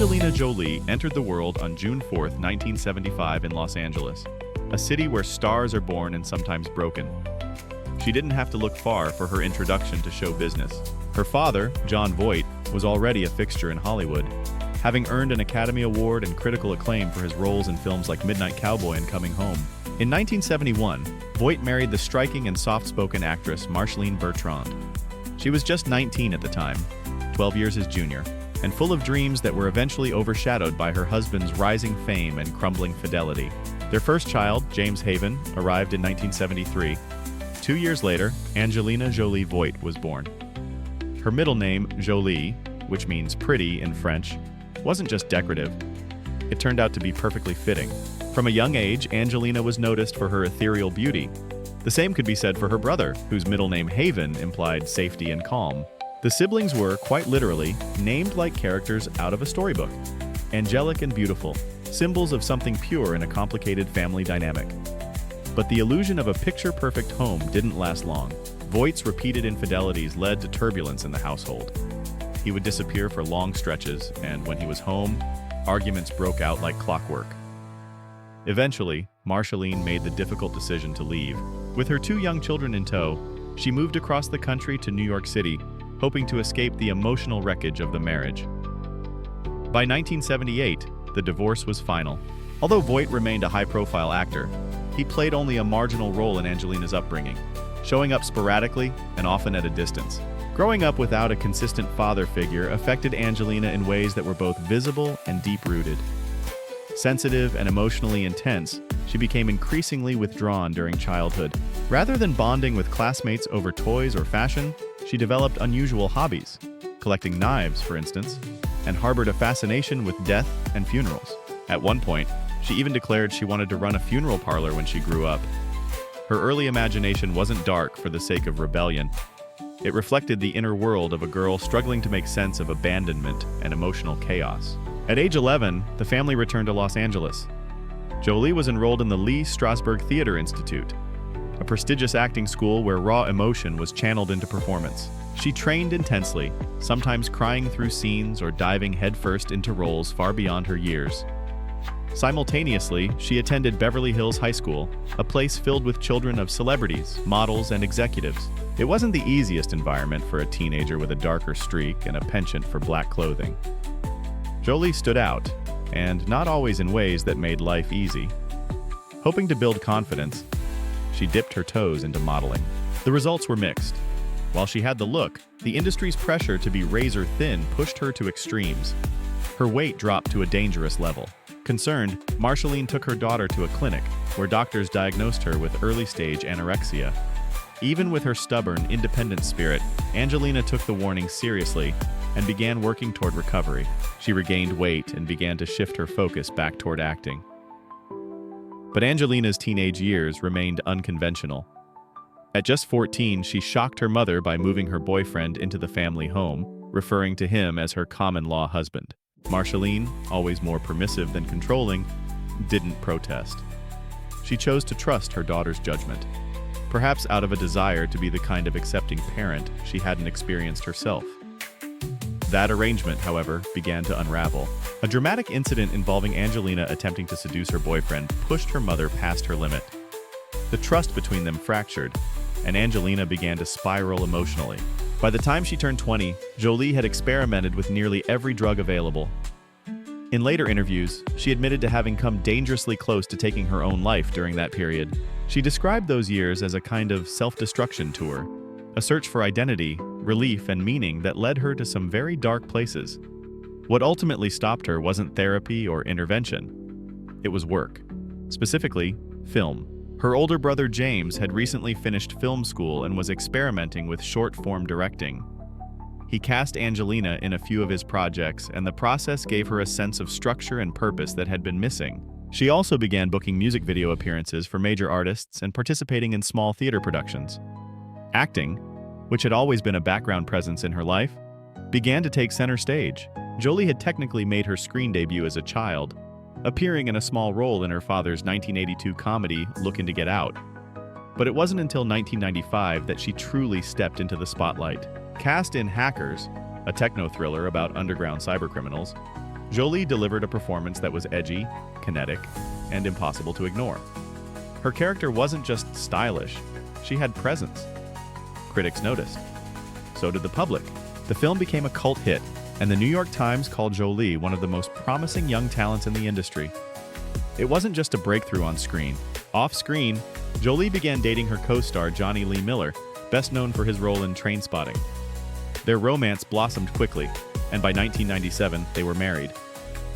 Angelina Jolie entered the world on June 4, 1975 in Los Angeles, a city where stars are born and sometimes broken. She didn't have to look far for her introduction to show business. Her father, Jon Voight, was already a fixture in Hollywood, having earned an Academy Award and critical acclaim for his roles in films like Midnight Cowboy and Coming Home. In 1971, Voight married the striking and soft-spoken actress Marceline Bertrand. She was just 19 at the time, 12 years his junior, and full of dreams that were eventually overshadowed by her husband's rising fame and crumbling fidelity. Their first child, James Haven, arrived in 1973. 2 years later, Angelina Jolie Voight was born. Her middle name, Jolie, which means pretty in French, wasn't just decorative. It turned out to be perfectly fitting. From a young age, Angelina was noticed for her ethereal beauty. The same could be said for her brother, whose middle name Haven implied safety and calm. The siblings were, quite literally, named like characters out of a storybook. Angelic and beautiful, symbols of something pure in a complicated family dynamic. But the illusion of a picture-perfect home didn't last long. Voight's repeated infidelities led to turbulence in the household. He would disappear for long stretches, and when he was home, arguments broke out like clockwork. Eventually, Marceline made the difficult decision to leave. With her 2 young children in tow, she moved across the country to New York City, hoping to escape the emotional wreckage of the marriage. By 1978, the divorce was final. Although Voight remained a high-profile actor, he played only a marginal role in Angelina's upbringing, showing up sporadically and often at a distance. Growing up without a consistent father figure affected Angelina in ways that were both visible and deep-rooted. Sensitive and emotionally intense, she became increasingly withdrawn during childhood. Rather than bonding with classmates over toys or fashion, she developed unusual hobbies, collecting knives, for instance, and harbored a fascination with death and funerals. At one point, she even declared she wanted to run a funeral parlor when she grew up. Her early imagination wasn't dark for the sake of rebellion. It reflected the inner world of a girl struggling to make sense of abandonment and emotional chaos. At age 11, the family returned to Los Angeles. Jolie was enrolled in the Lee Strasberg Theater Institute, a prestigious acting school where raw emotion was channeled into performance. She trained intensely, sometimes crying through scenes or diving headfirst into roles far beyond her years. Simultaneously, she attended Beverly Hills High School, a place filled with children of celebrities, models, and executives. It wasn't the easiest environment for a teenager with a darker streak and a penchant for black clothing. Jolie stood out, and not always in ways that made life easy. Hoping to build confidence, she dipped her toes into modeling. The results were mixed. While she had the look, the industry's pressure to be razor thin pushed her to extremes. Her weight dropped to a dangerous level. Concerned, Marceline took her daughter to a clinic, where doctors diagnosed her with early-stage anorexia. Even with her stubborn, independent spirit, Angelina took the warning seriously and began working toward recovery. She regained weight and began to shift her focus back toward acting. But Angelina's teenage years remained unconventional. At just 14, she shocked her mother by moving her boyfriend into the family home, referring to him as her common-law husband. Marceline, always more permissive than controlling, didn't protest. She chose to trust her daughter's judgment, perhaps out of a desire to be the kind of accepting parent she hadn't experienced herself. That arrangement, however, began to unravel. A dramatic incident involving Angelina attempting to seduce her boyfriend pushed her mother past her limit. The trust between them fractured, and Angelina began to spiral emotionally. By the time she turned 20, Jolie had experimented with nearly every drug available. In later interviews, she admitted to having come dangerously close to taking her own life during that period. She described those years as a kind of self-destruction tour, a search for identity, relief, and meaning that led her to some very dark places. What ultimately stopped her wasn't therapy or intervention. It was work. Specifically, film. Her older brother James had recently finished film school and was experimenting with short-form directing. He cast Angelina in a few of his projects, and the process gave her a sense of structure and purpose that had been missing. She also began booking music video appearances for major artists and participating in small theater productions. Acting, which had always been a background presence in her life, began to take center stage. Jolie had technically made her screen debut as a child, appearing in a small role in her father's 1982 comedy, Lookin' to Get Out. But it wasn't until 1995 that she truly stepped into the spotlight. Cast in Hackers, a techno thriller about underground cybercriminals, Jolie delivered a performance that was edgy, kinetic, and impossible to ignore. Her character wasn't just stylish, she had presence. Critics noticed. So did the public. The film became a cult hit, and the New York Times called Jolie one of the most promising young talents in the industry. It wasn't just a breakthrough on screen. Off-screen, Jolie began dating her co-star Johnny Lee Miller, best known for his role in Trainspotting. Their romance blossomed quickly, and by 1997, they were married.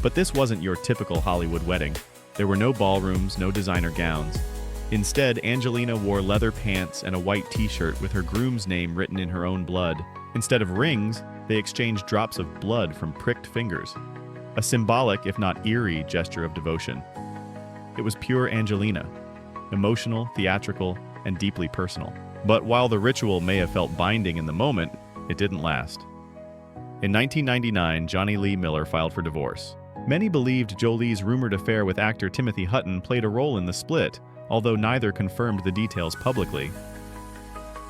But this wasn't your typical Hollywood wedding. There were no ballrooms, no designer gowns. Instead, Angelina wore leather pants and a white t-shirt with her groom's name written in her own blood. Instead of rings, they exchanged drops of blood from pricked fingers. A symbolic, if not eerie, gesture of devotion. It was pure Angelina. Emotional, theatrical, and deeply personal. But while the ritual may have felt binding in the moment, it didn't last. In 1999, Johnny Lee Miller filed for divorce. Many believed Jolie's rumored affair with actor Timothy Hutton played a role in the split, although neither confirmed the details publicly.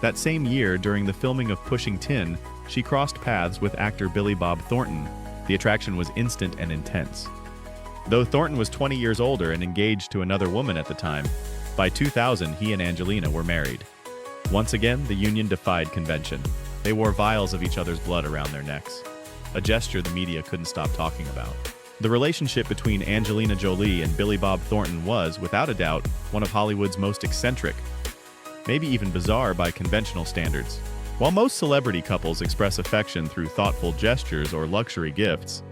That same year, during the filming of Pushing Tin, she crossed paths with actor Billy Bob Thornton. The attraction was instant and intense. Though Thornton was 20 years older and engaged to another woman at the time, by 2000 he and Angelina were married. Once again, the union defied convention. They wore vials of each other's blood around their necks, a gesture the media couldn't stop talking about. The relationship between Angelina Jolie and Billy Bob Thornton was, without a doubt, one of Hollywood's most eccentric, maybe even bizarre by conventional standards. While most celebrity couples express affection through thoughtful gestures or luxury gifts,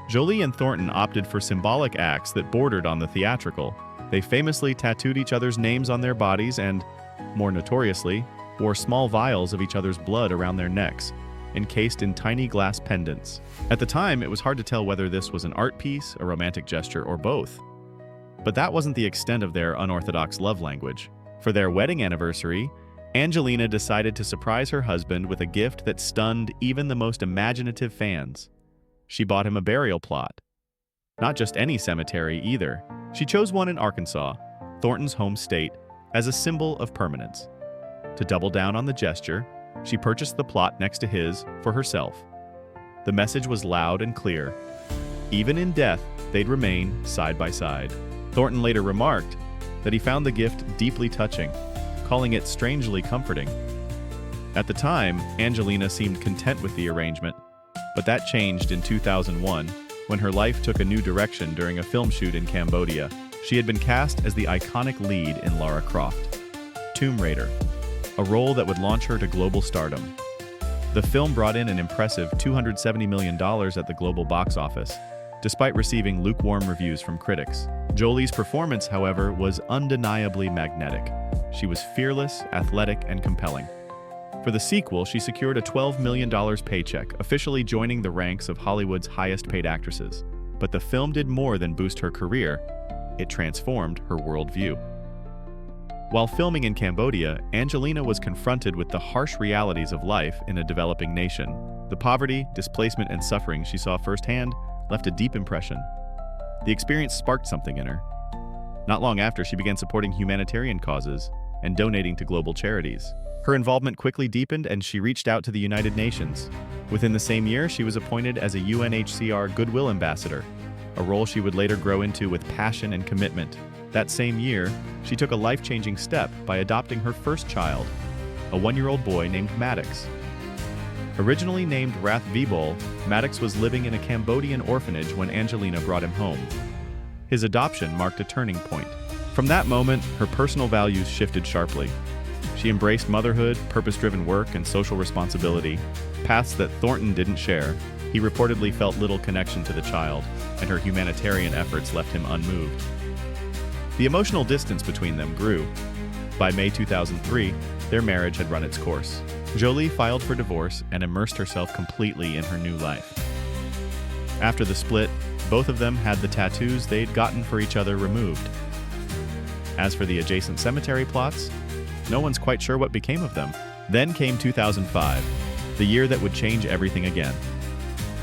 Jolie and Thornton opted for symbolic acts that bordered on the theatrical. They famously tattooed each other's names on their bodies and, more notoriously, wore small vials of each other's blood around their necks, encased in tiny glass pendants. At the time, it was hard to tell whether this was an art piece, a romantic gesture, or both. But that wasn't the extent of their unorthodox love language. For their wedding anniversary, Angelina decided to surprise her husband with a gift that stunned even the most imaginative fans. She bought him a burial plot. Not just any cemetery either. She chose one in Arkansas, Thornton's home state, as a symbol of permanence. To double down on the gesture, she purchased the plot next to his for herself. The message was loud and clear. Even in death, they'd remain side by side. Thornton later remarked that he found the gift deeply touching, calling it strangely comforting. At the time, Angelina seemed content with the arrangement, but that changed in 2001 when her life took a new direction during a film shoot in Cambodia. She had been cast as the iconic lead in Lara Croft, Tomb Raider, a role that would launch her to global stardom. The film brought in an impressive $270 million at the global box office, despite receiving lukewarm reviews from critics. Jolie's performance, however, was undeniably magnetic. She was fearless, athletic, and compelling. For the sequel, she secured a $12 million paycheck, officially joining the ranks of Hollywood's highest-paid actresses. But the film did more than boost her career. It transformed her worldview. While filming in Cambodia, Angelina was confronted with the harsh realities of life in a developing nation. The poverty, displacement, and suffering she saw firsthand left a deep impression. The experience sparked something in her. Not long after, she began supporting humanitarian causes and donating to global charities. Her involvement quickly deepened, and she reached out to the United Nations. Within the same year, she was appointed as a UNHCR Goodwill Ambassador, a role she would later grow into with passion and commitment. That same year, she took a life-changing step by adopting her first child, a 1-year-old boy named Maddox. Originally named Rath Vibol, Maddox was living in a Cambodian orphanage when Angelina brought him home. His adoption marked a turning point. From that moment, her personal values shifted sharply. She embraced motherhood, purpose-driven work, and social responsibility, paths that Thornton didn't share. He reportedly felt little connection to the child, and her humanitarian efforts left him unmoved. The emotional distance between them grew. By May 2003, their marriage had run its course. Jolie filed for divorce and immersed herself completely in her new life. After the split, both of them had the tattoos they'd gotten for each other removed. As for the adjacent cemetery plots, no one's quite sure what became of them. Then came 2005, the year that would change everything again.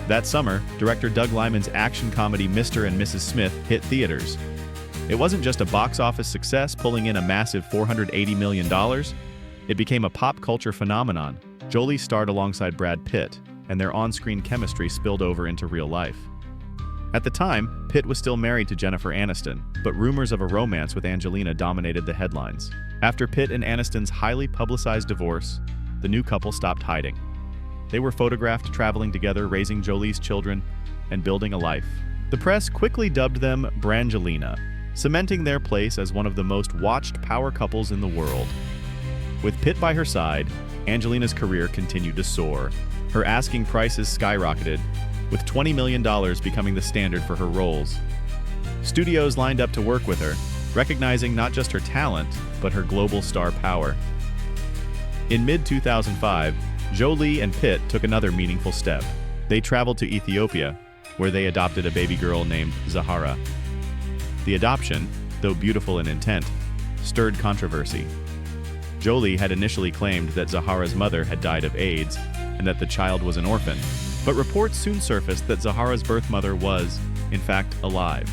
That summer, director Doug Liman's action comedy Mr. and Mrs. Smith hit theaters. It wasn't just a box office success pulling in a massive $480 million. It became a pop culture phenomenon. Jolie starred alongside Brad Pitt, and their on-screen chemistry spilled over into real life. At the time, Pitt was still married to Jennifer Aniston, but rumors of a romance with Angelina dominated the headlines. After Pitt and Aniston's highly publicized divorce, the new couple stopped hiding. They were photographed traveling together, raising Jolie's children, and building a life. The press quickly dubbed them Brangelina, cementing their place as one of the most watched power couples in the world. With Pitt by her side, Angelina's career continued to soar. Her asking prices skyrocketed, with $20 million becoming the standard for her roles. Studios lined up to work with her, recognizing not just her talent, but her global star power. In mid-2005, Jolie and Pitt took another meaningful step. They traveled to Ethiopia, where they adopted a baby girl named Zahara. The adoption, though beautiful in intent, stirred controversy. Jolie had initially claimed that Zahara's mother had died of AIDS and that the child was an orphan, but reports soon surfaced that Zahara's birth mother was, in fact, alive.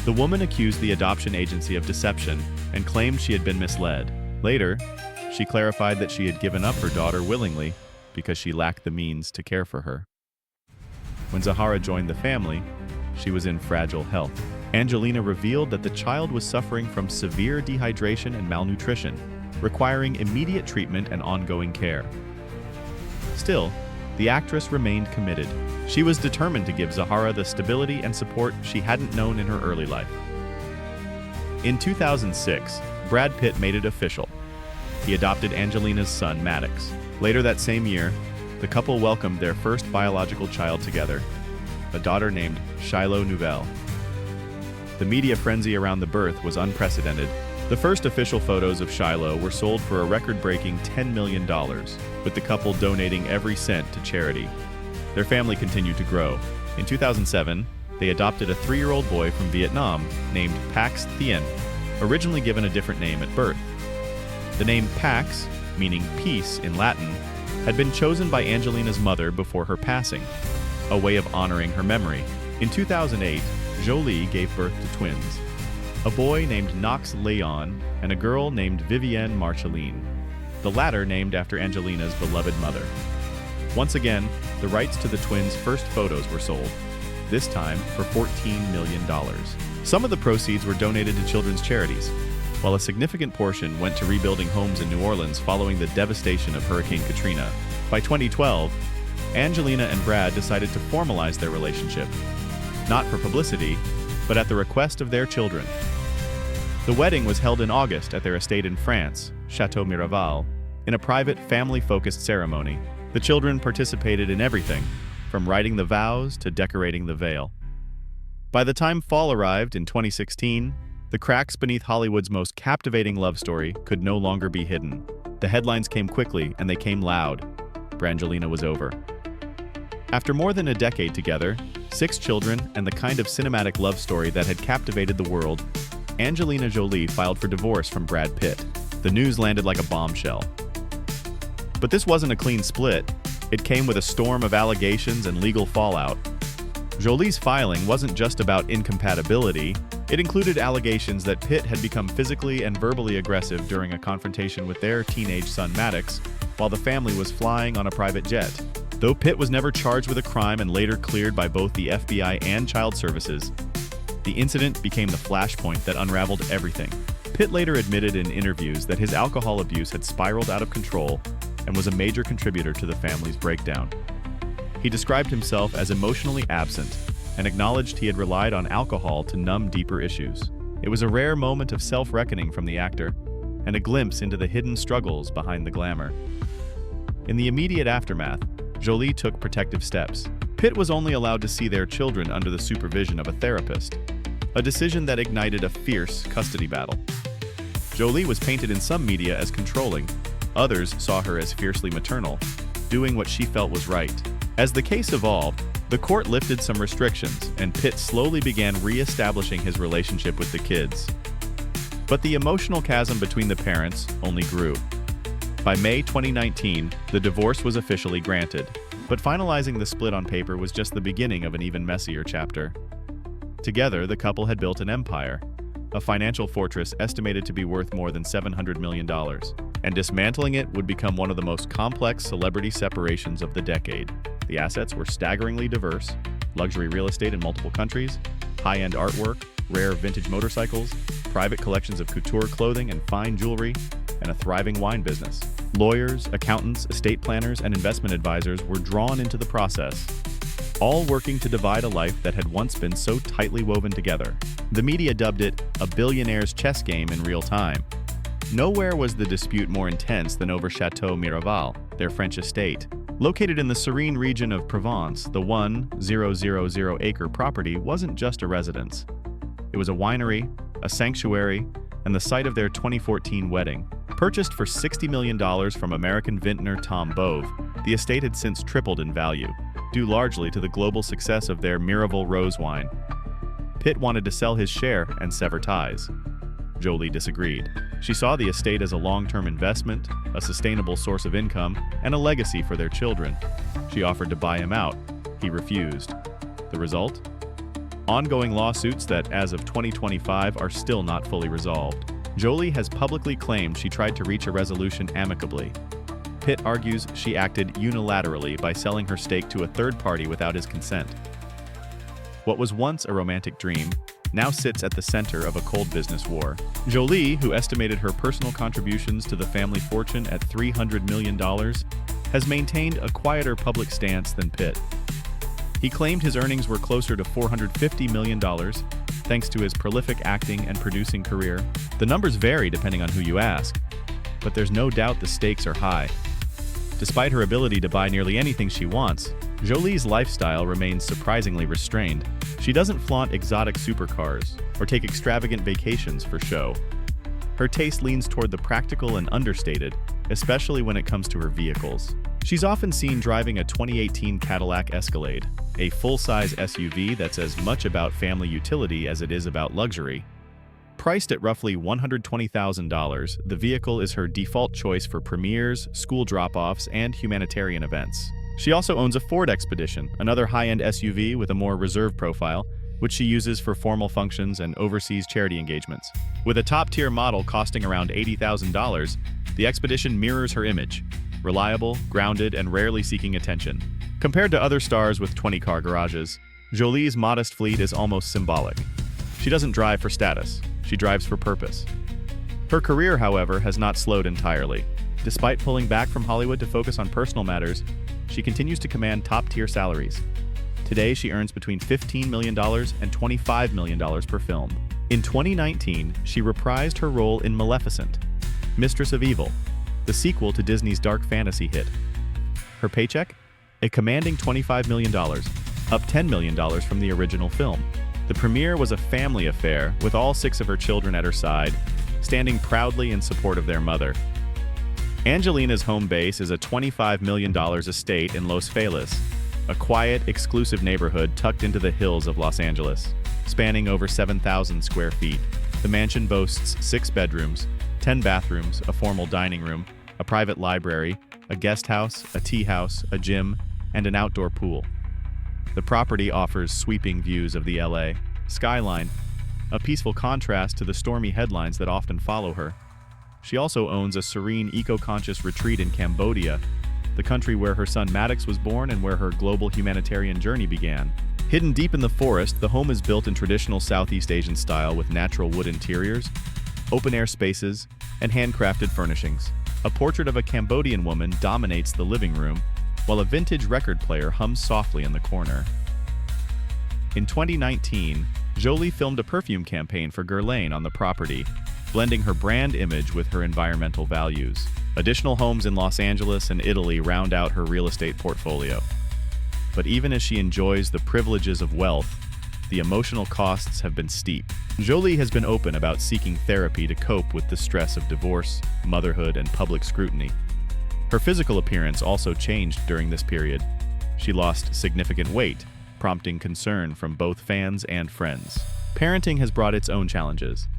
The woman accused the adoption agency of deception and claimed she had been misled. Later, she clarified that she had given up her daughter willingly because she lacked the means to care for her. When Zahara joined the family, she was in fragile health. Angelina revealed that the child was suffering from severe dehydration and malnutrition, requiring immediate treatment and ongoing care. Still, the actress remained committed. She was determined to give Zahara the stability and support she hadn't known in her early life. In 2006, Brad Pitt made it official. He adopted Angelina's son, Maddox. Later that same year, the couple welcomed their first biological child together, a daughter named Shiloh Nouvelle. The media frenzy around the birth was unprecedented. The first official photos of Shiloh were sold for a record-breaking $10 million, with the couple donating every cent to charity. Their family continued to grow. In 2007, they adopted a 3-year-old boy from Vietnam named Pax Thien, originally given a different name at birth. The name Pax, meaning peace in Latin, had been chosen by Angelina's mother before her passing, a way of honoring her memory. In 2008, Jolie gave birth to twins, a boy named Knox Leon and a girl named Vivienne Marceline, the latter named after Angelina's beloved mother. Once again, the rights to the twins' first photos were sold, this time for $14 million. Some of the proceeds were donated to children's charities, while a significant portion went to rebuilding homes in New Orleans following the devastation of Hurricane Katrina. By 2012, Angelina and Brad decided to formalize their relationship, not for publicity, but at the request of their children. The wedding was held in August at their estate in France, Chateau Miraval, in a private, family-focused ceremony. The children participated in everything, from writing the vows to decorating the veil. By the time fall arrived in 2016, the cracks beneath Hollywood's most captivating love story could no longer be hidden. The headlines came quickly, and they came loud. Brangelina was over. After more than a decade together, 6 children, and the kind of cinematic love story that had captivated the world, Angelina Jolie filed for divorce from Brad Pitt. The news landed like a bombshell. But this wasn't a clean split. It came with a storm of allegations and legal fallout. Jolie's filing wasn't just about incompatibility. It included allegations that Pitt had become physically and verbally aggressive during a confrontation with their teenage son Maddox while the family was flying on a private jet. Though Pitt was never charged with a crime and later cleared by both the FBI and Child Services, the incident became the flashpoint that unraveled everything. Pitt later admitted in interviews that his alcohol abuse had spiraled out of control and was a major contributor to the family's breakdown. He described himself as emotionally absent and acknowledged he had relied on alcohol to numb deeper issues. It was a rare moment of self-reckoning from the actor and a glimpse into the hidden struggles behind the glamour. In the immediate aftermath, Jolie took protective steps. Pitt was only allowed to see their children under the supervision of a therapist, a decision that ignited a fierce custody battle. Jolie was painted in some media as controlling. Others saw her as fiercely maternal, doing what she felt was right. As the case evolved, the court lifted some restrictions, and Pitt slowly began re-establishing his relationship with the kids. But the emotional chasm between the parents only grew. By May 2019, the divorce was officially granted, but finalizing the split on paper was just the beginning of an even messier chapter. Together, the couple had built an empire, a financial fortress estimated to be worth more than $700 million, and dismantling it would become one of the most complex celebrity separations of the decade. The assets were staggeringly diverse, luxury real estate in multiple countries, high-end artwork, rare vintage motorcycles, private collections of couture clothing and fine jewelry, and a thriving wine business. Lawyers, accountants, estate planners, and investment advisors were drawn into the process, all working to divide a life that had once been so tightly woven together. The media dubbed it a billionaire's chess game in real time. Nowhere was the dispute more intense than over Chateau Miraval, their French estate. Located in the serene region of Provence, the 1,000-acre property wasn't just a residence. It was a winery, a sanctuary, and the site of their 2014 wedding. Purchased for $60 million from American vintner Tom Bove, the estate had since tripled in value, due largely to the global success of their Miraval rose wine. Pitt wanted to sell his share and sever ties. Jolie disagreed. She saw the estate as a long-term investment, a sustainable source of income, and a legacy for their children. She offered to buy him out. He refused. The result? Ongoing lawsuits that, as of 2025, are still not fully resolved. Jolie has publicly claimed she tried to reach a resolution amicably. Pitt argues she acted unilaterally by selling her stake to a third party without his consent. What was once a romantic dream now sits at the center of a cold business war. Jolie, who estimated her personal contributions to the family fortune at $300 million, has maintained a quieter public stance than Pitt. He claimed his earnings were closer to $450 million, thanks to his prolific acting and producing career. The numbers vary depending on who you ask, but there's no doubt the stakes are high. Despite her ability to buy nearly anything she wants, Jolie's lifestyle remains surprisingly restrained. She doesn't flaunt exotic supercars or take extravagant vacations for show. Her taste leans toward the practical and understated, especially when it comes to her vehicles. She's often seen driving a 2018 Cadillac Escalade, a full-size SUV that's as much about family utility as it is about luxury. Priced at roughly $120,000, the vehicle is her default choice for premieres, school drop-offs, and humanitarian events. She also owns a Ford Expedition, another high-end SUV with a more reserved profile, which she uses for formal functions and overseas charity engagements. With a top-tier model costing around $80,000, the Expedition mirrors her image: reliable, grounded, and rarely seeking attention. Compared to other stars with 20-car garages, Jolie's modest fleet is almost symbolic. She doesn't drive for status, she drives for purpose. Her career, however, has not slowed entirely. Despite pulling back from Hollywood to focus on personal matters, she continues to command top-tier salaries. Today, she earns between $15 million and $25 million per film. In 2019, she reprised her role in Maleficent, Mistress of Evil, the sequel to Disney's dark fantasy hit. Her paycheck? A commanding $25 million, up $10 million from the original film. The premiere was a family affair, with all 6 of her children at her side, standing proudly in support of their mother. Angelina's home base is a $25 million estate in Los Feliz, a quiet, exclusive neighborhood tucked into the hills of Los Angeles. Spanning over 7,000 square feet, the mansion boasts 6 bedrooms, 10 bathrooms, a formal dining room, a private library, a guest house, a tea house, a gym, and an outdoor pool. The property offers sweeping views of the LA skyline, a peaceful contrast to the stormy headlines that often follow her. She also owns a serene, eco-conscious retreat in Cambodia, the country where her son Maddox was born and where her global humanitarian journey began. Hidden deep in the forest, the home is built in traditional Southeast Asian style with natural wood interiors, open-air spaces, and handcrafted furnishings. A portrait of a Cambodian woman dominates the living room, while a vintage record player hums softly in the corner. In 2019, Jolie filmed a perfume campaign for Guerlain on the property, blending her brand image with her environmental values. Additional homes in Los Angeles and Italy round out her real estate portfolio. But even as she enjoys the privileges of wealth, the emotional costs have been steep. Jolie has been open about seeking therapy to cope with the stress of divorce, motherhood, and public scrutiny. Her physical appearance also changed during this period. She lost significant weight, prompting concern from both fans and friends. Parenting has brought its own challenges.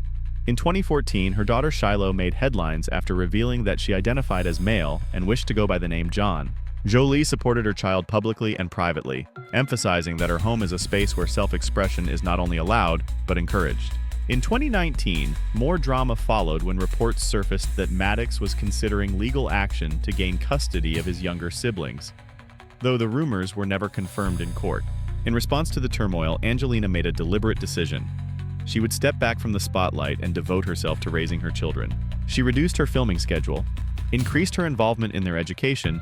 In 2014, her daughter Shiloh made headlines after revealing that she identified as male and wished to go by the name John. Jolie supported her child publicly and privately, emphasizing that her home is a space where self-expression is not only allowed, but encouraged. In 2019, more drama followed when reports surfaced that Maddox was considering legal action to gain custody of his younger siblings, though the rumors were never confirmed in court. In response to the turmoil, Angelina made a deliberate decision. She would step back from the spotlight and devote herself to raising her children. She reduced her filming schedule, increased her involvement in their education,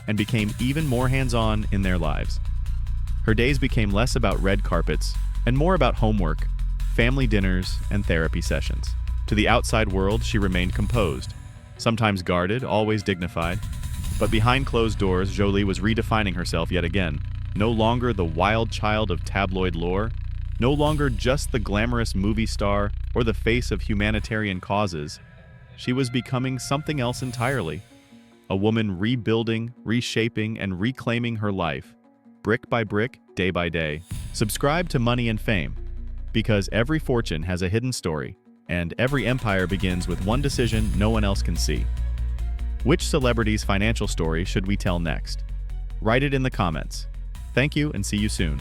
and became even more hands-on in their lives. Her days became less about red carpets and more about homework, family dinners, and therapy sessions. To the outside world, she remained composed, sometimes guarded, always dignified. But behind closed doors, Jolie was redefining herself yet again. No longer the wild child of tabloid lore, no longer just the glamorous movie star or the face of humanitarian causes. She was becoming something else entirely. A woman rebuilding, reshaping, and reclaiming her life, brick by brick, day by day. Subscribe to Money and Fame, because every fortune has a hidden story, and every empire begins with one decision no one else can see. Which celebrity's financial story should we tell next? Write it in the comments. Thank you and see you soon.